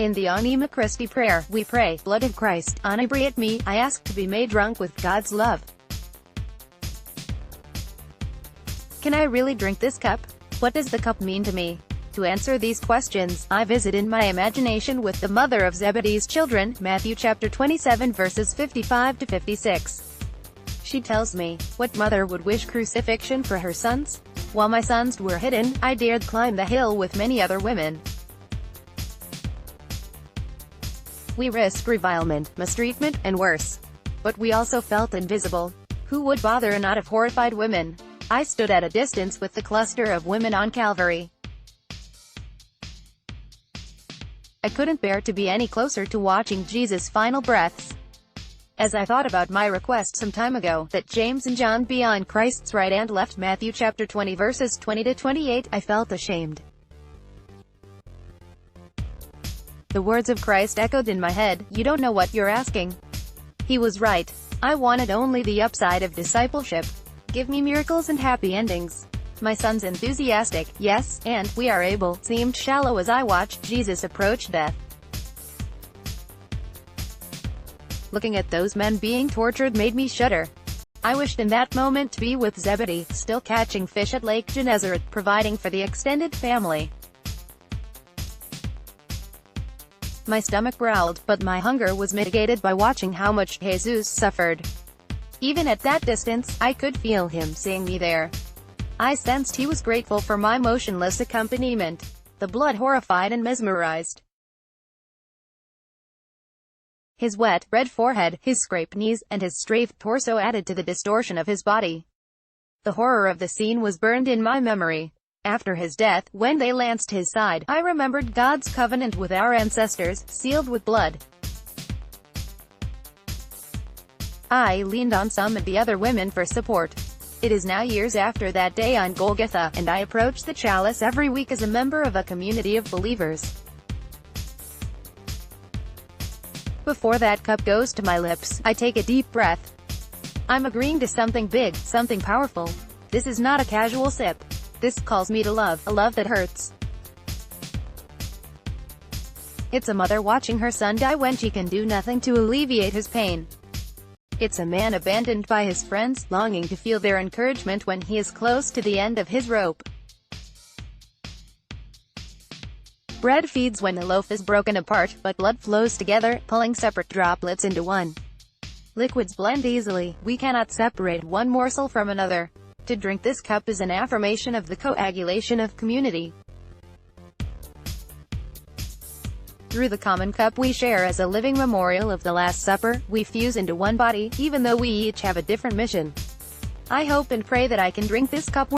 In the Anima Christi prayer, we pray, "Blood of Christ, inebriate me, I ask to be made drunk with God's love. Can I really drink this cup? What does the cup mean to me?" To answer these questions, I visit in my imagination with the mother of Zebedee's children, Matthew chapter 27 verses 55 to 56. She tells me, "What mother would wish crucifixion for her sons? While my sons were hidden, I dared climb the hill with many other women. We risked revilement, mistreatment, and worse. But we also felt invisible. Who would bother a knot of horrified women? I stood at a distance with the cluster of women on Calvary. I couldn't bear to be any closer to watching Jesus' final breaths. As I thought about my request some time ago, that James and John be on Christ's right and left, Matthew chapter 20 verses 20 to 28, I felt ashamed. The words of Christ echoed in my head, "You don't know what you're asking." He was right. I wanted only the upside of discipleship. Give me miracles and happy endings. My son's enthusiastic, "Yes, and we are able," seemed shallow as I watched Jesus approach death. Looking at those men being tortured made me shudder. I wished in that moment to be with Zebedee, still catching fish at Lake Gennesaret, providing for the extended family. My stomach growled, but my hunger was mitigated by watching how much Jesus suffered. Even at that distance, I could feel him seeing me there. I sensed he was grateful for my motionless accompaniment. The blood horrified and mesmerized. His wet, red forehead, his scraped knees, and his strafed torso added to the distortion of his body. The horror of the scene was burned in my memory. After his death, when they lanced his side, I remembered God's covenant with our ancestors, sealed with blood. I leaned on some of the other women for support. It is now years after that day on Golgotha, and I approach the chalice every week as a member of a community of believers. Before that cup goes to my lips, I take a deep breath. I'm agreeing to something big, something powerful. This is not a casual sip. This calls me to love, a love that hurts. It's a mother watching her son die when she can do nothing to alleviate his pain. It's a man abandoned by his friends, longing to feel their encouragement when he is close to the end of his rope. Bread feeds when the loaf is broken apart, but blood flows together, pulling separate droplets into one. Liquids blend easily. We cannot separate one morsel from another. To drink this cup is an affirmation of the coagulation of community. Through the common cup we share as a living memorial of the Last Supper, we fuse into one body, even though we each have a different mission. I hope and pray that I can drink this cup